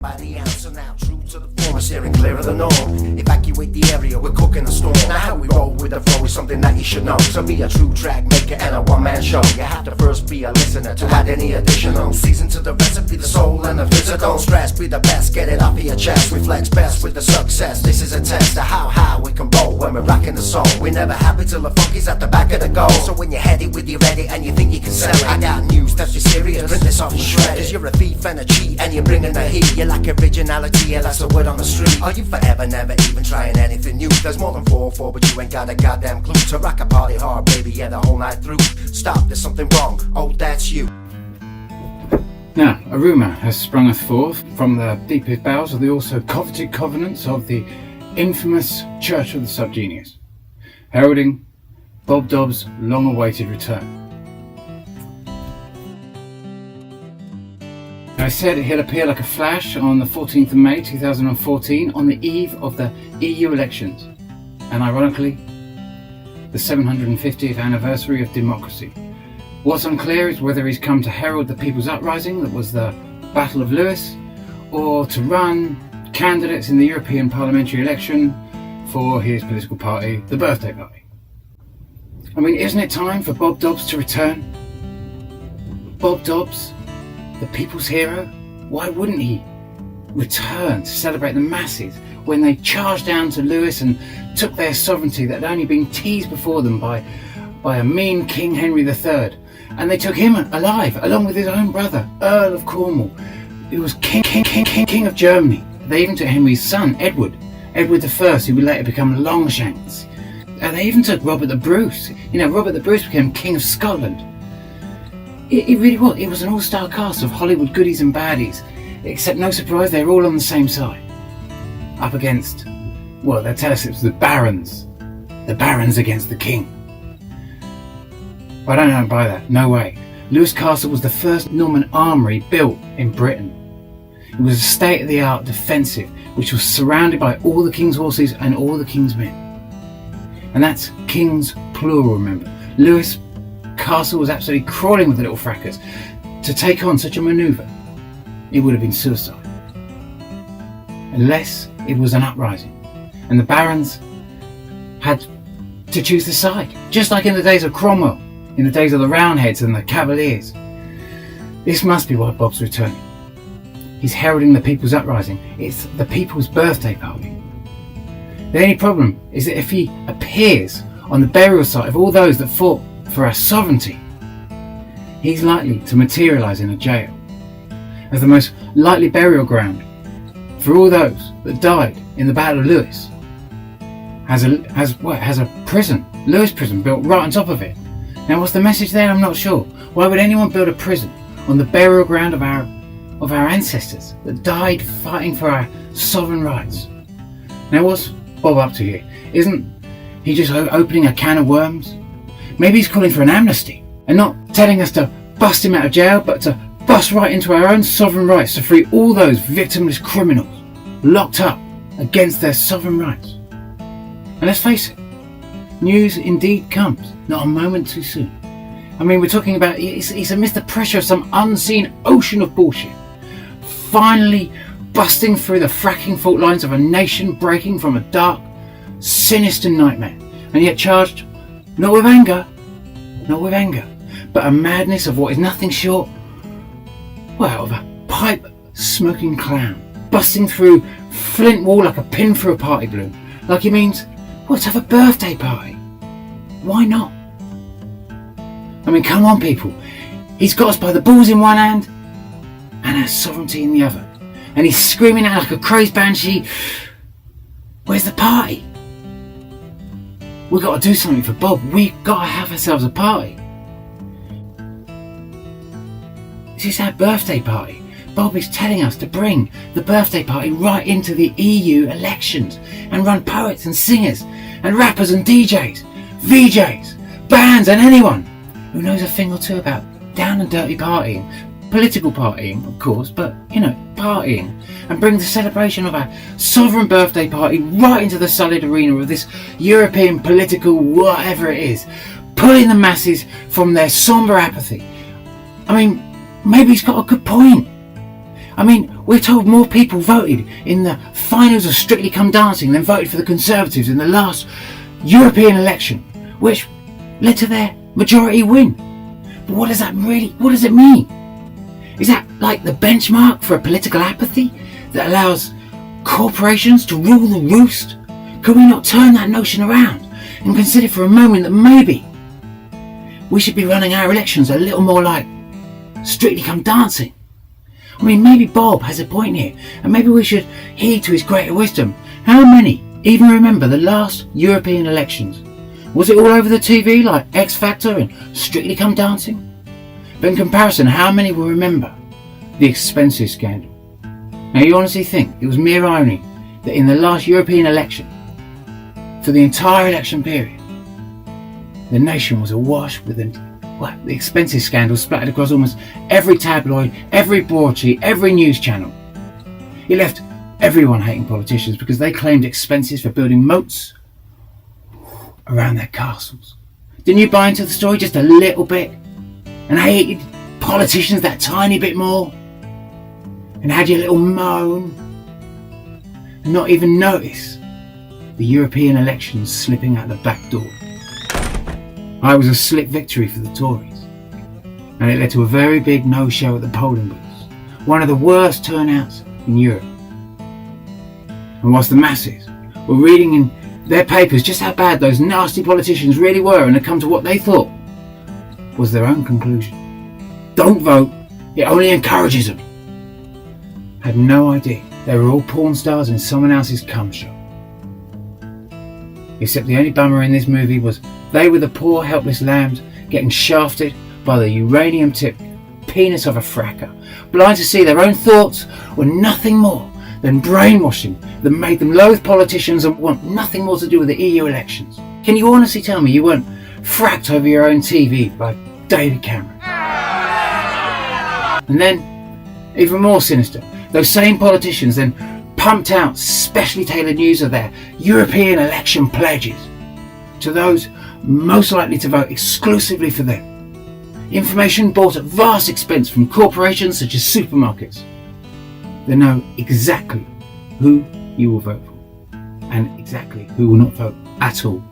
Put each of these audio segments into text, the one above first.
By the answer now, true to the form, steering clear of the norm. Evacuate the area, we're cooking a storm. Now how we roll with the flow is something that you should know. So be a true track maker and a one-man show. You have to first be a listener to add any additional season to the recipe, the soul and the visitor. Don't stress, be the best, get it off of your chest. Reflects best with the success. This is a test of how high we can roll when we're rocking the soul. We're never happy till the funky's at the back of the goal. So when you're headed with your ready and you think you can sell it, I got news that's just serious, print this off and shred. Cause you're a thief and a cheat and you're bringing the heat. You like originality, yeah, that's the word on the street. Are you forever never even trying anything new? There's more than 4 but you ain't got a goddamn clue. To rock a party hard, baby, yeah, the whole night through. Stop, there's something wrong, oh, that's you. Now, a rumour has sprung forth from the deepest bowels of the also coveted covenants of the infamous Church of the SubGenius, heralding Bob Dobbs' long-awaited return. I said he'll appear like a flash on the 14th of May 2014 on the eve of the EU elections, and ironically, the 750th anniversary of democracy. What's unclear is whether he's come to herald the People's Uprising that was the Battle of Lewis, or to run candidates in the European parliamentary election for his political party, the Birthday Party. I mean, isn't it time for Bob Dobbs to return? Bob Dobbs, the people's hero? Why wouldn't he return to celebrate the masses when they charged down to Lewis and took their sovereignty that had only been teased before them by a mean King Henry III, and they took him alive along with his own brother, Earl of Cornwall, who was King of Germany. They even took Henry's son, Edward I, who would later become Longshanks. And they even took Robert the Bruce. Robert the Bruce became King of Scotland. It really was. It was an all-star cast of Hollywood goodies and baddies, except no surprise, they're all on the same side. Up against, well, they tell us it was the barons. The barons against the king. I don't buy that. No way. Lewes Castle was the first Norman armoury built in Britain. It was a state-of-the-art defensive, which was surrounded by all the king's horses and all the king's men. And that's king's plural, remember. Lewes Castle was absolutely crawling with the little frackers. To take on such a manoeuvre, it would have been suicide. Unless it was an uprising, and the barons had to choose the side, just like in the days of Cromwell, in the days of the Roundheads and the Cavaliers. This must be why Bob's returning. He's heralding the people's uprising. It's the people's birthday party. The only problem is that if he appears on the burial site of all those that fought for our sovereignty, he's likely to materialise in a jail as the most likely burial ground for all those that died in the Battle of Lewis. Has a prison, Lewis prison, built right on top of it. Now, what's the message there? I'm not sure. Why would anyone build a prison on the burial ground of our ancestors that died fighting for our sovereign rights? Now, what's Bob up to here? Isn't he just opening a can of worms? Maybe he's calling for an amnesty and not telling us to bust him out of jail, but to bust right into our own sovereign rights to free all those victimless criminals locked up against their sovereign rights. And let's face it, news indeed comes, not a moment too soon. I mean, we're talking about, he's amidst the pressure of some unseen ocean of bullshit, finally busting through the fracking fault lines of a nation breaking from a dark, sinister nightmare, and yet charged not with anger, but a madness of what is nothing short, well, of a pipe-smoking clown, busting through flint wall like a pin through a party balloon, like he means, let's have a birthday party. Why not? I mean, come on, people. He's got us by the balls in one hand and our sovereignty in the other. And he's screaming out like a crazed banshee, where's the party? We've got to do something for Bob. We've got to have ourselves a party. This is our birthday party. Bob is telling us to bring the birthday party right into the EU elections and run poets and singers and rappers and DJs, VJs, bands and anyone who knows a thing or two about down and dirty partying, political partying of course, but partying, and bring the celebration of our sovereign birthday party right into the solid arena of this European political whatever it is, pulling the masses from their sombre apathy. I mean, maybe he's got a good point. I mean, we're told more people voted in the finals of Strictly Come Dancing than voted for the Conservatives in the last European election, which led to their majority win. But what does it mean? Is that like the benchmark for a political apathy that allows corporations to rule the roost? Could we not turn that notion around and consider for a moment that maybe we should be running our elections a little more like Strictly Come Dancing? I mean, maybe Bob has a point here, and maybe we should heed to his greater wisdom. How many even remember the last European elections? Was it all over the TV like X Factor and Strictly Come Dancing? But in comparison, how many will remember the expenses scandal? Now, you honestly think it was mere irony that in the last European election, for the entire election period, the nation was awash with the expenses scandal splattered across almost every tabloid, every broadsheet, every news channel. It left everyone hating politicians because they claimed expenses for building moats around their castles. Didn't you buy into the story just a little bit and hated politicians that tiny bit more and had your little moan and not even notice the European elections slipping out the back door? I was a slick victory for the Tories, and it led to a very big no-show at the polling booths, one of the worst turnouts in Europe. And whilst the masses were reading in their papers just how bad those nasty politicians really were and had come to what they thought was their own conclusion. Don't vote, it only encourages them. Had no idea they were all porn stars in someone else's cum shop. Except the only bummer in this movie was they were the poor helpless lambs getting shafted by the uranium-tipped penis of a fracker, blind to see their own thoughts were nothing more than brainwashing that made them loathe politicians and want nothing more to do with the EU elections. Can you honestly tell me you weren't fracked over your own TV by David Cameron? And then, even more sinister, those same politicians then pumped out specially tailored news of their European election pledges to those most likely to vote exclusively for them. Information bought at vast expense from corporations such as supermarkets. They know exactly who you will vote for and exactly who will not vote at all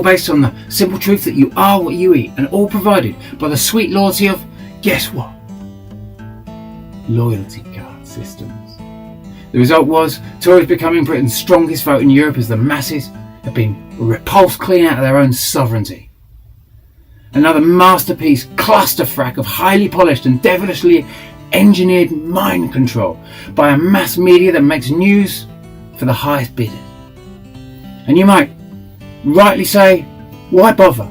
based on the simple truth that you are what you eat, and all provided by the sweet loyalty of, guess what? Loyalty card systems. The result was Tories becoming Britain's strongest vote in Europe as the masses have been repulsed clean out of their own sovereignty. Another masterpiece clusterfuck of highly polished and devilishly engineered mind control by a mass media that makes news for the highest bidders. And you might rightly say, why bother?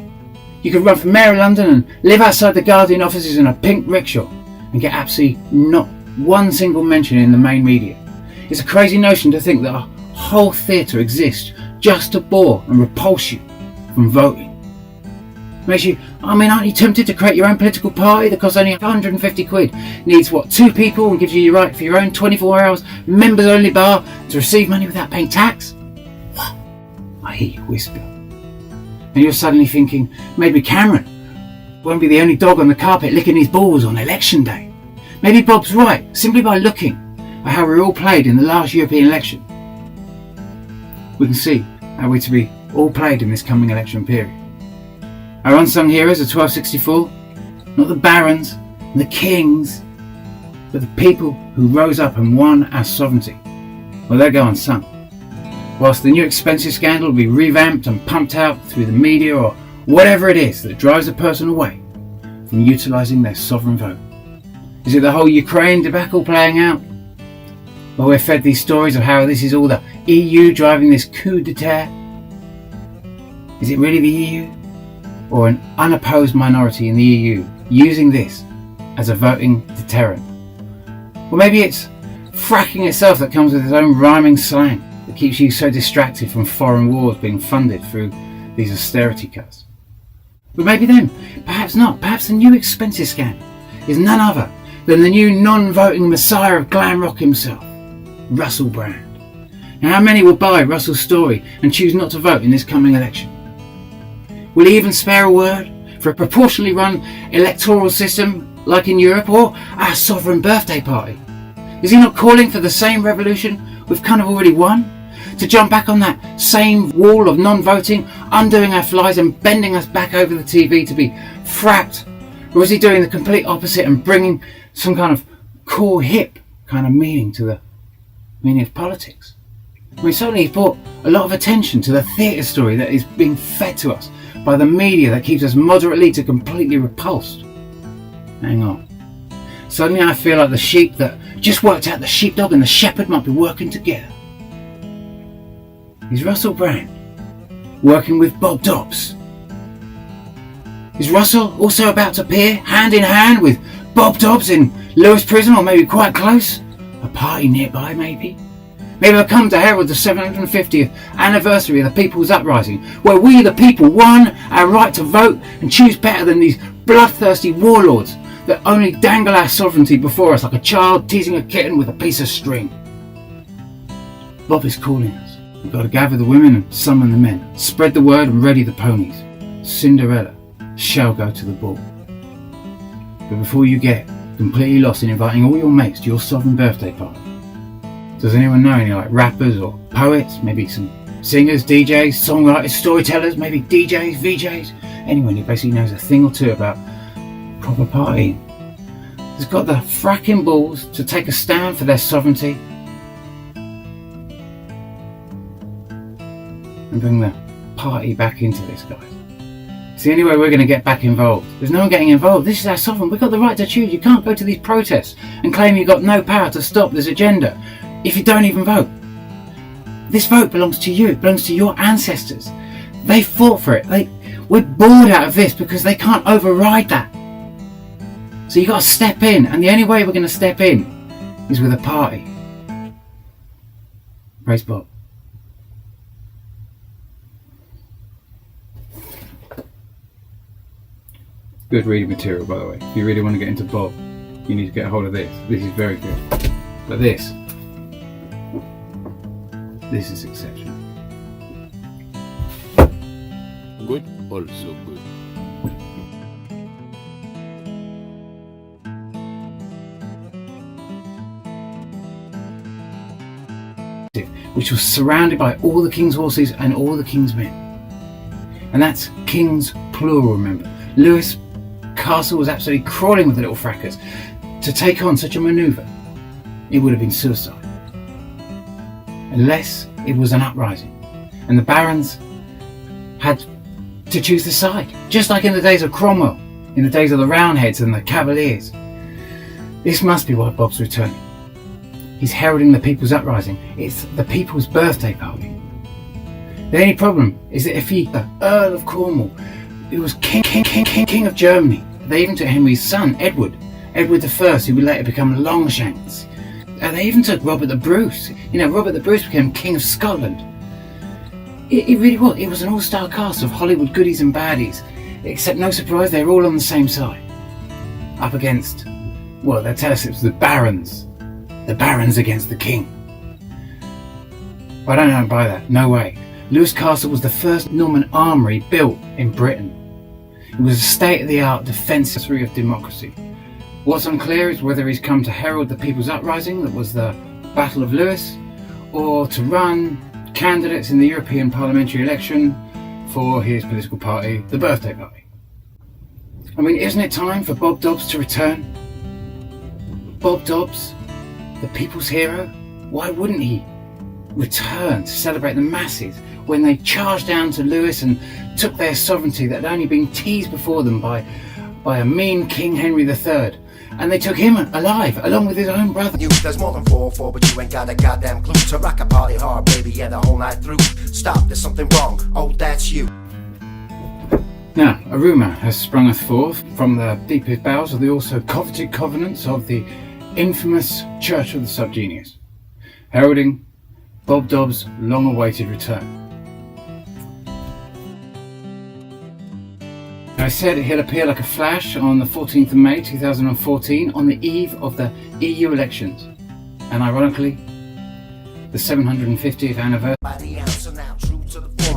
You could run for Mayor of London and live outside the Guardian offices in a pink rickshaw and get absolutely not one single mention in the main media. It's a crazy notion to think that a whole theatre exists just to bore and repulse you from voting. Makes you, aren't you tempted to create your own political party that costs only 150 quid, needs 2 people, and gives you your right for your own 24 hours members only bar to receive money without paying tax? What? I hear you whisper. And you're suddenly thinking, maybe Cameron won't be the only dog on the carpet licking his balls on election day. Maybe Bob's right, simply by looking at how we're all played in the last European election. We can see how we're to be all played in this coming election period. Our unsung heroes of 1264, not the barons and the kings, but the people who rose up and won our sovereignty. Well, they'll go unsung. Whilst the new expenses scandal will be revamped and pumped out through the media or whatever it is that drives a person away from utilising their sovereign vote. Is it the whole Ukraine debacle playing out? Well, we're fed these stories of how this is all the EU driving this coup d'etat. Is it really the EU? Or an unopposed minority in the EU using this as a voting deterrent? Or maybe it's fracking itself that comes with its own rhyming slang that keeps you so distracted from foreign wars being funded through these austerity cuts. But maybe then, perhaps not, perhaps the new expenses scandal is none other than the new non-voting messiah of glam rock himself, Russell Brand. Now, how many will buy Russell's story and choose not to vote in this coming election? Will he even spare a word for a proportionally run electoral system like in Europe, or our sovereign birthday party? Is he not calling for the same revolution we've kind of already won? To jump back on that same wall of non-voting, undoing our flies and bending us back over the TV to be frapped? Or is he doing the complete opposite and bringing some kind of cool, hip kind of meaning to the meaning of politics? I mean, certainly he's brought a lot of attention to the theatre story that is being fed to us by the media that keeps us moderately to completely repulsed. Hang on. Suddenly I feel like the sheep that just worked out the sheepdog and the shepherd might be working together. Is Russell Brand working with Bob Dobbs? Is Russell also about to appear hand in hand with Bob Dobbs in Lewis prison, or maybe quite close? A party nearby, maybe? Maybe they'll come to herald the 750th anniversary of the People's Uprising, where we the people won our right to vote and choose better than these bloodthirsty warlords that only dangle our sovereignty before us like a child teasing a kitten with a piece of string. Bob is calling us. We've got to gather the women and summon the men, spread the word and ready the ponies. Cinderella shall go to the ball. But before you get completely lost in inviting all your mates to your sovereign birthday party, does anyone know any rappers or poets, maybe some singers, DJs, songwriters, storytellers, maybe DJs, VJs, anyone who basically knows a thing or two about proper partying, has got the fracking balls to take a stand for their sovereignty and bring the party back into this, guys? It's the only way we're going to get back involved. There's no one getting involved. This is our sovereign. We've got the right to choose. You can't go to these protests and claim you've got no power to stop this agenda if you don't even vote. This vote belongs to you. It belongs to your ancestors. They fought for it. We're bored out of this because they can't override that. So you've got to step in, and the only way we're going to step in is with a party. Praise Bob. Good reading material, by the way. If you really want to get into Bob, you need to get a hold of this. This is very good. But this is exceptional. Good, also good. Which was surrounded by all the king's horses and all the king's men. And that's king's plural, remember. Lewis Castle was absolutely crawling with the little frackers. To take on such a manoeuvre, it would have been suicide. Unless it was an uprising. And the barons had to choose the side. Just like in the days of Cromwell, in the days of the Roundheads and the Cavaliers. This must be why Bob's returning. He's heralding the People's Uprising. It's the People's birthday party. The only problem is that if he, the Earl of Cornwall, who was king of Germany, they even took Henry's son, Edward I, who would later become Longshanks. They even took Robert the Bruce. Robert the Bruce became King of Scotland. It really was. It was an all-star cast of Hollywood goodies and baddies. Except, no surprise, they're all on the same side. Up against, well, they'll tell us it was the barons. The barons against the king. But I don't buy that. No way. Lewis Castle was the first Norman armoury built in Britain. It was a state-of-the-art defensory of democracy. What's unclear is whether he's come to herald the People's Uprising that was the Battle of Lewis, or to run candidates in the European parliamentary election for his political party, the Birthday Party. I mean, isn't it time for Bob Dobbs to return? Bob Dobbs, the people's hero? Why wouldn't he return to celebrate the masses when they charged down to Lewis and took their sovereignty that had only been teased before them by a mean King Henry III, and they took him alive along with his own brother? There's more than 4 but you ain't got a goddamn clue to rock a party hard, baby, yeah, the whole night through. Stop, there's something wrong. Oh, that's you. Now, a rumour has sprung forth from the deepest bowels of the also coveted covenants of the infamous Church of the SubGenius, heralding Bob Dobbs' long-awaited return. I said he'll appear like a flash on the 14th of May 2014 on the eve of the EU elections, and ironically, the 750th anniversary.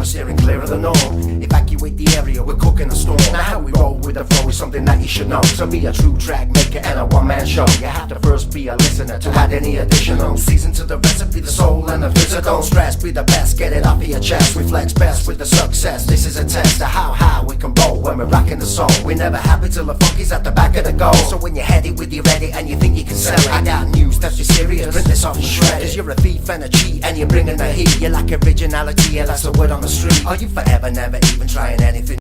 steering clear of the norm. Evacuate the area, we're cooking a storm. Now how we roll with the flow is something that you should know. So be a true track maker and a one-man show. You have to first be a listener to add any additional season to the recipe, the soul and the physical. Don't stress, be the best, get it off of your chest. Reflects best with the success. This is a test of how high we can roll when we're rocking the soul. We're never happy till the funky's at the back of the goal. So when you're headed with you ready and you think you can sell it, I got news that's just serious. Print this off and shred. Cause you're a thief and a cheat and you're bringing the heat. You lack originality, yeah, that's the word on the street. Are you forever never even trying anything?